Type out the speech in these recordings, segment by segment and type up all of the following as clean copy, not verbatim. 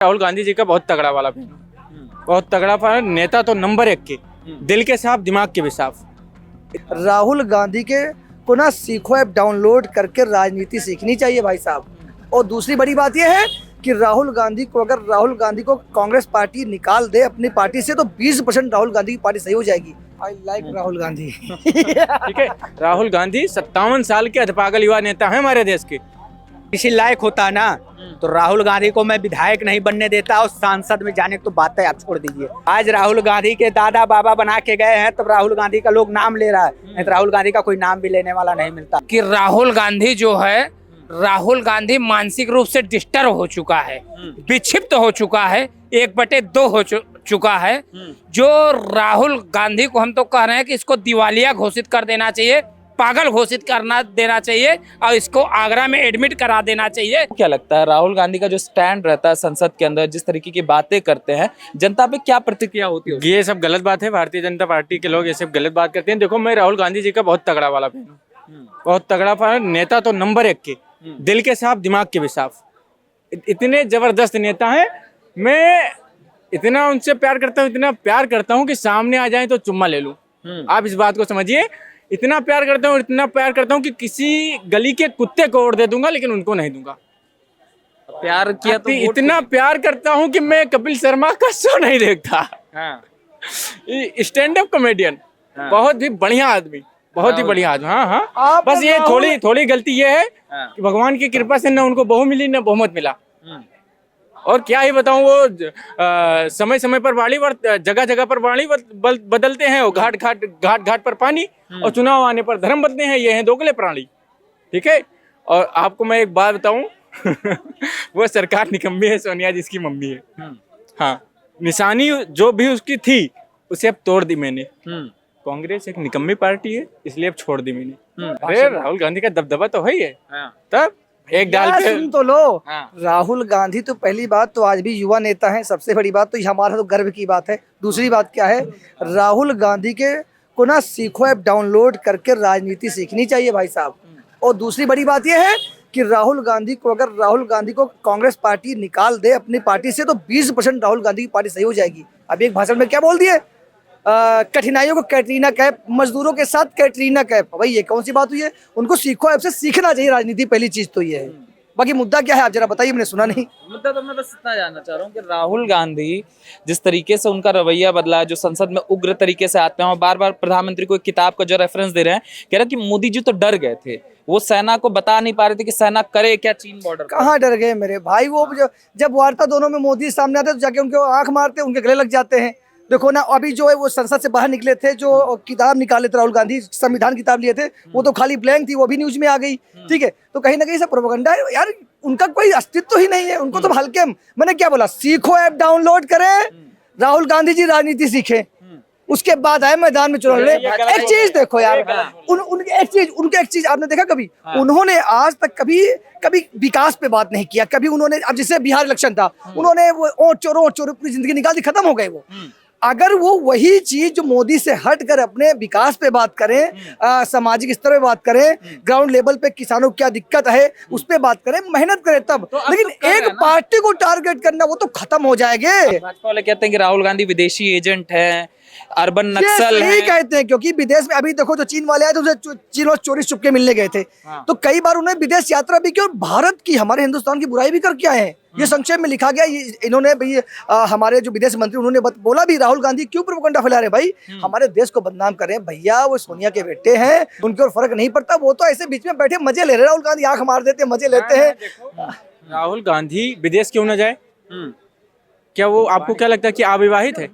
राहुल गांधी जी का बहुत तगड़ा वाला फैन हूं। बहुत तगड़ा फैन, नेता तो नंबर 1 के, दिल के साफ, दिमाग के भी साफ। राहुल गांधी के को ना सीखो ऐप डाउनलोड करके राजनीति सीखनी चाहिए भाई साहब। और दूसरी बड़ी बात यह है कि राहुल गांधी को कांग्रेस पार्टी निकाल दे अपनी पार्टी से तो 20% राहुल गांधी की पार्टी सही हो जाएगी। I like Rahul Gandhi. ठीक है, राहुल गांधी 57 साल के अधपागल युवा नेता है हमारे देश के। किसी लायक होता ना तो राहुल गांधी को मैं विधायक नहीं बनने देता और सांसद में जाने की तो बात है, आप छोड़ दीजिए। आज राहुल गांधी के दादा बाबा बना के गए हैं तब राहुल गांधी का लोग नाम ले रहा है, नहीं तो राहुल गांधी का कोई नाम भी लेने वाला नहीं मिलता। कि राहुल गांधी जो है, राहुल गांधी मानसिक रूप से डिस्टर्ब हो चुका है, विक्षिप्त हो चुका है, 1/2 हो चुका है। जो राहुल गांधी को हम तो कह रहे हैं कि इसको दिवालिया घोषित कर देना चाहिए, पागल घोषित करना देना चाहिए और इसको आगरा में एडमिट करा देना चाहिए। क्या लगता है राहुल गांधी का जो स्टैंड रहता है संसद के अंदर, जिस तरीके की बातें करते हैं, जनता पे क्या प्रतिक्रिया होती है? ये सब गलत बात है। भारतीय जनता पार्टी के लोग ये सब गलत बात करते हैं। देखो, मैं राहुल गांधी जी का बहुत तगड़ा वाला फैन हूं। बहुत तगड़ा फैन, नेता तो नंबर 1 के, दिल के साफ, दिमाग के भी साफ। इतने जबरदस्त नेता हैं। मैं इतना उनसे प्यार करता हूँ, इतना प्यार करता हूँ कि सामने आ जाए तो चुम्मा ले लूं। आप इस बात को समझिए। इतना प्यार करता हूँ, इतना प्यार करता हूँ कि किसी गली के कुत्ते को वोट दे दूंगा, लेकिन उनको नहीं दूंगा। प्यार किया तो इतना प्यार करता हूँ कि मैं कपिल शर्मा का शो नहीं देखता। स्टैंड अप कॉमेडियन, बहुत ही बढ़िया आदमी, बहुत ही बढ़िया आदमी। हाँ। बस ये थोड़ी गलती ये है कि भगवान की कृपा से न उनको बहू मिली न बहुमत मिला। और क्या ही बताऊं, वो समय समय पर बाड़ी जगह जगह पर बाड़ी बदलते हैं, वो घाट घाट पर पानी, और चुनाव आने पर धर्म बदलते हैं। ये हैं दोगले प्राणी। ठीक है। और आपको मैं एक बात बताऊं वो सरकार निकम्मी है, सोनिया जिसकी मम्मी है। हाँ, निशानी जो भी उसकी थी उसे अब तोड़ दी मैंने। कांग्रेस एक निकम्मी पार्टी है, इसलिए अब छोड़ दी मैंने। अरे राहुल गांधी का दबदबा तो है ही है। तब एक डाल पे सुन तो लो। राहुल गांधी तो पहली बात तो आज भी युवा नेता हैं। सबसे बड़ी बात तो ये हमारा तो गर्व की बात है। दूसरी बात क्या है, राहुल गांधी को ना सीखो ऐप डाउनलोड करके राजनीति सीखनी चाहिए भाई साहब। और दूसरी बड़ी बात यह है कि राहुल गांधी को कांग्रेस पार्टी निकाल दे अपनी पार्टी से तो 20% राहुल गांधी की पार्टी सही हो जाएगी। अभी एक भाषण में क्या बोल दिए, कठिनाइयों को कैटरीना कैफ, मजदूरों के साथ कैटरीना कैफ। भाई ये कौन सी बात हुई है? उनको सीखो ऐप से सीखना चाहिए राजनीति, पहली चीज तो ये है। बाकी मुद्दा क्या है आप जरा बताइए, मैंने सुना नहीं। मुद्दा तो मैं बस इतना जानना चाह रहा हूँ कि राहुल गांधी जिस तरीके से उनका रवैया बदला है, जो संसद में उग्र तरीके से आते हैं और बार बार प्रधानमंत्री को एक किताब का जो रेफरेंस दे रहे हैं, कह रहे कि मोदी जी तो डर गए थे, वो सेना को बता नहीं पा रहे थे कि सेना करे क्या चीन बॉर्डर। कहाँ डर गए मेरे भाई? वो जब वार्ता दोनों में मोदी सामने आते तो जाके उनके आंख मारते, उनके गले लग जाते हैं। देखो ना, अभी जो है वो संसद से बाहर निकले थे, जो किताब निकाले थे राहुल गांधी, संविधान किताब लिए थे, वो तो खाली ब्लैंक थी, वो भी न्यूज में आ गई। ठीक है, तो कहीं ना कहीं सब प्रोपेगेंडा है यार। उनका कोई अस्तित्व ही नहीं है। उनको तो हल्के, मैंने क्या बोला, सीखो ऐप डाउनलोड करें, राहुल गांधी जी राजनीति सीखे, उसके बाद आए मैदान में चुनाव लड़े। एक चीज देखो यार, उनके एक चीज आपने देखा कभी? उन्होंने आज तक कभी विकास पे बात नहीं किया। कभी उन्होंने, अब जैसे बिहार इलेक्शन था, उन्होंने वो ओट चोर पूरी जिंदगी निकाल दी, खत्म हो गए वो। अगर वो वही चीज जो मोदी से हट कर अपने विकास पे बात करें, सामाजिक स्तर पे बात करें, ग्राउंड लेवल पे किसानों को क्या दिक्कत है उस पे बात करें, मेहनत करें तब। लेकिन एक पार्टी को टारगेट करना, वो तो खत्म हो जाएंगे। भाजपा वाले कहते हैं कि राहुल गांधी विदेशी एजेंट है, अर्बन नक्सल है। कहते हैं क्योंकि विदेश में अभी देखो जो चीन वाले आए थे, उसे चीन और चोरी चुपके मिलने गए थे। तो कई बार उन्होंने विदेश यात्रा भी की और भारत की, हमारे हिंदुस्तान की बुराई भी करके आए हैं। ये संक्षेप में लिखा गया। इन्होंने भाई हमारे जो विदेश मंत्री, उन्होंने बोला भी, राहुल गांधी क्यों प्रोपेगेंडा फैला रहे भाई, हमारे देश को बदनाम कर रहे हैं। भैया वो सोनिया के बेटे हैं, उनके और फर्क नहीं पड़ता। वो तो ऐसे बीच में बैठे मजे ले रहे हैं। राहुल गांधी आंख मार देते, मजे लेते हैं। राहुल गांधी विदेश क्यों न जाए? क्या वो, आपको क्या लगता है कि अविवाहित है?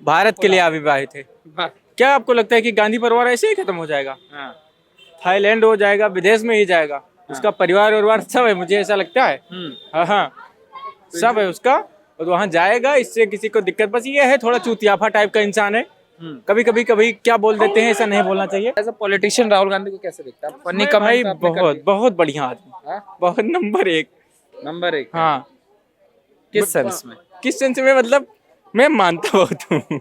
भारत के लिए अविवाहित है। क्या आपको लगता है कि गांधी परिवार ऐसे ही खत्म हो जाएगा? थाईलैंड हो जाएगा, विदेश में ही जाएगा, उसका परिवार सब है, मुझे ऐसा लगता है। हाँ, सब है उसका, और वहाँ जाएगा। इससे किसी को दिक्कत, बस ये है थोड़ा चूतियाफा टाइप का इंसान है। कभी क्या बोल देते हैं, ऐसा नहीं बोलना चाहिए। As a politician Rahul Gandhi को कैसे देखता है? फनी भाई बहुत बढ़िया आदमी, बहुत नंबर 1। हाँ, किस सेंस में? मतलब मैं मानता बहुत हूँ।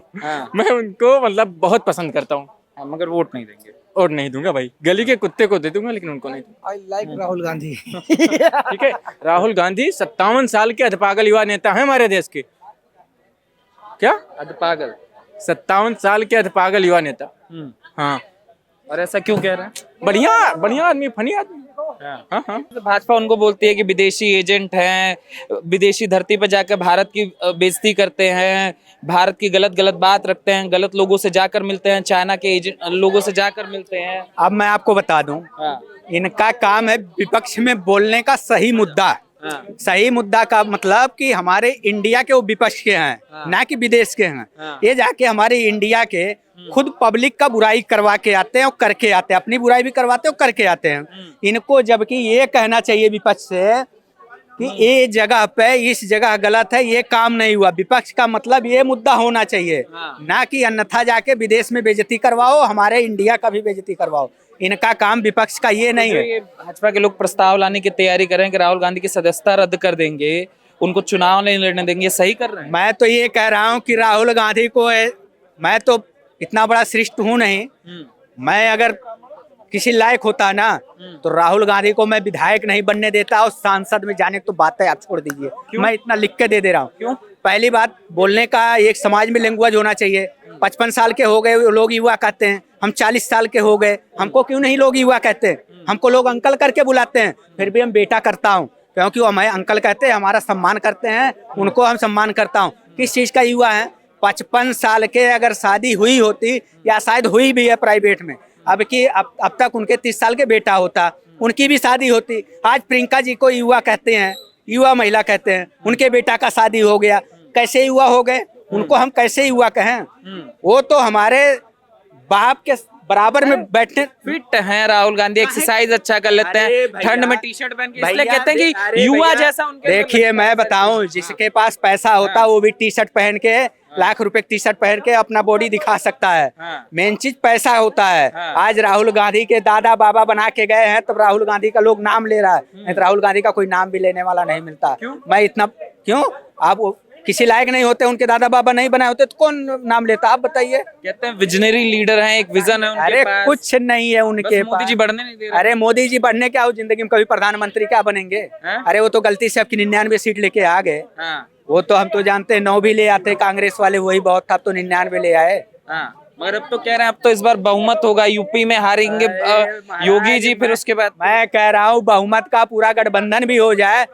मैं उनको मतलब बहुत पसंद करता हूँ। मगर वोट नहीं देंगे? और नहीं दूंगा भाई, गली के कुत्ते को दे दूंगा लेकिन उनको नहीं दूंगा। I like Rahul Gandhi. ठीक है, राहुल गांधी 57 साल के अधपागल युवा नेता हैं हमारे देश के। क्या पागल 57 साल के अधपागल युवा नेता। हाँ, और ऐसा क्यों कह रहे हैं? बढ़िया बढ़िया आदमी, फनी आदमी। हाँ हाँ। तो भाजपा उनको बोलती है कि विदेशी एजेंट हैं, विदेशी धरती पर जाकर भारत की बेइज्जती करते हैं, भारत की गलत गलत बात रखते हैं, गलत लोगों से जाकर मिलते हैं, चाइना के एजेंट लोगों से जाकर मिलते हैं। अब मैं आपको बता दूं, इनका काम है विपक्ष में बोलने का सही मुद्दा। सही मुद्दा का मतलब कि हमारे इंडिया के वो विपक्ष के हैं, ना कि विदेश के हैं। ये जाके हमारे इंडिया के खुद पब्लिक का बुराई करवा के आते हैं और करके आते हैं, अपनी बुराई भी करवाते हैं और करके आते हैं। इनको जबकि ये कहना चाहिए विपक्ष से कि ये जगह पे इस जगह गलत है, ये काम नहीं हुआ। विपक्ष का मतलब ये मुद्दा होना चाहिए, ना कि अन्यथा जाके विदेश में बेइज्जती करवाओ, हमारे इंडिया का भी बेइज्जती करवाओ। इनका काम विपक्ष का ये नहीं है। भाजपा के लोग प्रस्ताव लाने की तैयारी कर रहे हैं कि राहुल गांधी की सदस्यता रद्द कर देंगे, उनको चुनाव नहीं लड़ने देंगे, सही कर रहे हैं? मैं तो ये कह रहा हूँ कि राहुल गांधी को, मैं तो इतना बड़ा श्रेष्ठ हूँ नहीं, मैं अगर किसी लायक होता ना तो राहुल गांधी को मैं विधायक नहीं बनने देता और सांसद में जाने की तो बात है, आप छोड़ दीजिए। मैं इतना लिख के दे रहा हूँ। क्यों? पहली बात, बोलने का एक समाज में लैंग्वेज होना चाहिए। 55 साल के हो गए लोग युवा कहते हैं, हम 40 साल के हो गए, हमको क्यों नहीं लोग युवा कहते हैं? हमको लोग अंकल करके बुलाते हैं, फिर भी हम बेटा करता हूँ, क्योंकि वो हमें अंकल कहते हैं, हमारा सम्मान करते हैं, उनको हम सम्मान करता हूँ। किस चीज़ का युवा है? 55 साल के अगर शादी हुई होती, या शायद हुई भी है प्राइवेट में, अब तक उनके 30 साल के बेटा होता, उनकी भी शादी होती। आज प्रियंका जी को युवा कहते हैं, युवा महिला कहते हैं, उनके बेटा का शादी हो गया, कैसे युवा हो गए? उनको हम कैसे युवा कहें? वो तो हमारे बाप के बराबर में बैठने। फिट हैं राहुल गांधी, एक्सरसाइज अच्छा कर लेते हैं, ठंड में टी-शर्ट पहन के, इसलिए कहते हैं कि युवा जैसा उनके। देखिए मैं बताऊं, जिसके पास पैसा होता है वो भी टी-शर्ट पहन के, लाख रुपए की टी-शर्ट पहन के अपना बॉडी दिखा सकता है। मेन चीज पैसा होता है। आज राहुल गांधी के दादा बाबा बना के गए हैं, तब राहुल गांधी का लोग नाम ले रहा है, नहीं तो राहुल गांधी का कोई नाम भी लेने वाला नहीं मिलता। मैं इतना क्यों, आप किसी लायक नहीं होते, उनके दादा बाबा नहीं बनाए होते तो कौन नाम लेता? आप बताइए। कहते हैं विजनरी लीडर हैं, एक विजन है उनके अरे पास। कुछ नहीं है उनके पास। मोदी जी बढ़ने नहीं दे रहे। अरे मोदी जी बढ़ने क्या हो, जिंदगी में कभी प्रधानमंत्री क्या बनेंगे? अरे वो तो गलती से आपकी 99 सीट लेके आ गए। वो तो हम तो जानते हैं 9 भी ले आते कांग्रेस वाले, वही बहुत था, अब तो 99 ले आए। मगर अब तो कह रहे हैं अब तो इस बार बहुमत होगा, यूपी में हारेंगे योगी जी, फिर उसके बाद। मैं कह रहा हूँ बहुमत का पूरा गठबंधन भी हो जाए,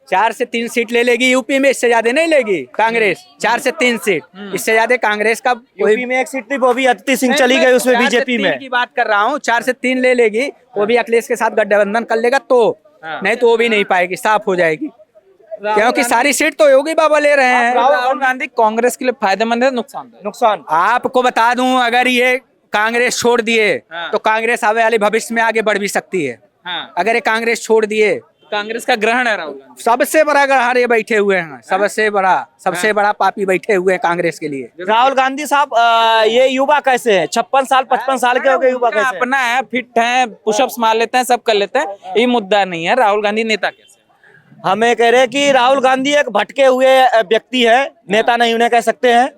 4 से 3 सीट ले लेगी यूपी में, इससे ज्यादा नहीं लेगी कांग्रेस। 4 से 3 सीट, इससे ज्यादा कांग्रेस का यूपी में 1 सीट थी, वो भी अदिति सिंह चली गई उसमें बीजेपी में। की बात कर रहा हूँ, 4 से 3 ले लेगी, वो भी अखिलेश के साथ गठबंधन कर लेगा तो, नहीं तो वो भी नहीं पाएगी, साफ हो जाएगी, क्योंकि सारी सीट तो योगी बाबा ले रहे हैं। राहुल गांधी कांग्रेस के लिए फायदेमंद है, नुकसान? आपको बता दूं, अगर ये कांग्रेस छोड़ दिए तो कांग्रेस आने वाले भविष्य में आगे बढ़ भी सकती है। अगर ये कांग्रेस छोड़ दिए, कांग्रेस का ग्रहण है राहुल गांधी, सबसे बड़ा ग्रहण ये बैठे हुए हैं, सबसे बड़ा पापी बैठे हुए हैं कांग्रेस के लिए। राहुल गांधी साहब ये युवा कैसे हैं? 56 साल 55 साल के हो गए युवा कैसे हैं? अपना है, फिट है, पुशअप्स मार लेते हैं, सब कर लेते हैं, ये मुद्दा नहीं है। राहुल गांधी नेता कैसे? हमें कह रहे हैं कि राहुल गांधी एक भटके हुए व्यक्ति है, नेता नहीं उन्हें कह सकते हैं।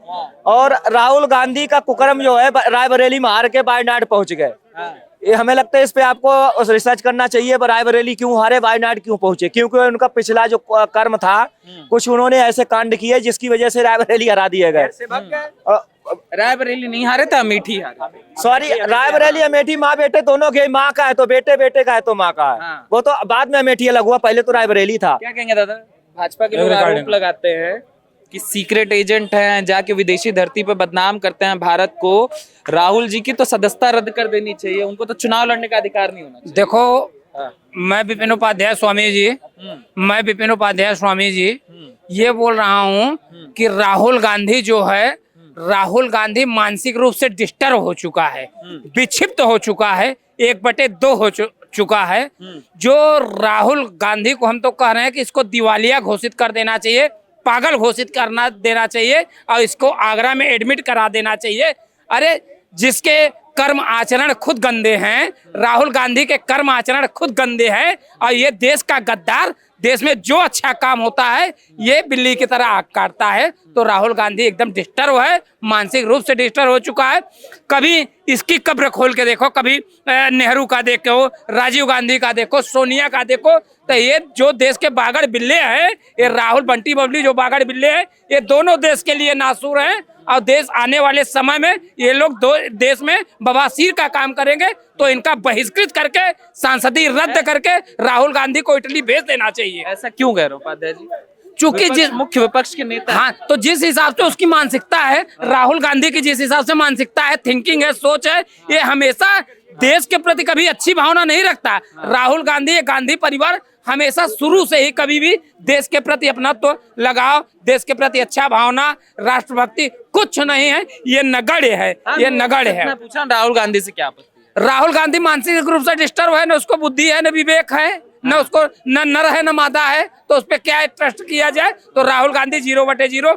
और राहुल गांधी का कुकर्म जो है, रायबरेली में हार के वायनाड पहुंच गए। ये हमें लगता है इस पे आपको रिसर्च करना चाहिए, रायबरेली क्यों हारे, वायनाड क्यों पहुंचे? क्योंकि उनका पिछला जो कर्म था, कुछ उन्होंने ऐसे कांड किए जिसकी वजह से रायबरेली हरा दिए गए। रायबरेली नहीं हारे था, अमेठी हारे। सॉरी, रायबरेली अमेठी माँ बेटे दोनों के, माँ का है तो बेटे, बेटे का है तो माँ का है। वो तो बाद में अमेठी अलग हुआ, पहले तो रायबरेली था। क्या कहेंगे दादा? भाजपा के लोग आरोप लगाते हैं कि सीक्रेट एजेंट हैं, जाके विदेशी धरती पर बदनाम करते हैं भारत को। राहुल जी की तो सदस्यता रद्द कर देनी चाहिए, उनको तो चुनाव लड़ने का अधिकार नहीं होना चाहिए। देखो, मैं विपिन उपाध्याय स्वामी जी ये बोल रहा हूँ कि राहुल गांधी जो है, राहुल गांधी मानसिक रूप से डिस्टर्ब हो चुका है, विक्षिप्त हो चुका है, 1/2 हो चुका है। जो राहुल गांधी को हम तो कह रहे हैं कि इसको दिवालिया घोषित कर देना चाहिए, पागल घोषित करना देना चाहिए, और इसको आगरा में एडमिट करा देना चाहिए। अरे जिसके कर्म आचरण खुद गंदे हैं, राहुल गांधी के कर्म आचरण खुद गंदे हैं, और ये देश का गद्दार देश में जो अच्छा काम होता है ये बिल्ली की तरह आग काटता है। तो राहुल गांधी एकदम डिस्टर्ब है, मानसिक रूप से डिस्टर्ब हो चुका है। कभी इसकी कब्र खोल के देखो, कभी नेहरू का देखो, राजीव गांधी का देखो, सोनिया का देखो, तो ये जो देश के बागड़ बिल्ले हैं, ये राहुल बंटी बबली जो बागड़ बिल्ले हैं, ये दोनों देश के लिए नासूर हैं। और देश आने वाले समय में ये लोग देश में बवासीर का काम करेंगे। तो इनका बहिष्कृत करके, सांसदी रद्द करके राहुल गांधी को इटली भेज देना चाहिए। ऐसा क्यों कह रहे हो उपाध्याय जी? चूंकि जिस मुख्य विपक्ष के नेता हैं। हाँ, तो जिस हिसाब से उसकी मानसिकता है, राहुल गांधी की जिस हिसाब से मानसिकता है, थिंकिंग है, सोच है, ये हमेशा देश के प्रति कभी अच्छी भावना नहीं रखता। राहुल गांधी, गांधी परिवार हमेशा शुरू से ही कभी भी देश के प्रति अपना तो लगाव, देश के प्रति अच्छा भावना, राष्ट्रभक्ति कुछ नहीं है। ये नगण्य है, ये नगण्य है। मैं पूछा राहुल गांधी से क्या आपत्ति है? राहुल गांधी मानसिक रूप से डिस्टर्ब है, न उसको बुद्धि है, न विवेक है, न उसको न नर है, न मादा है। तो उस पर क्या ट्रस्ट किया जाए? तो राहुल गांधी 0/0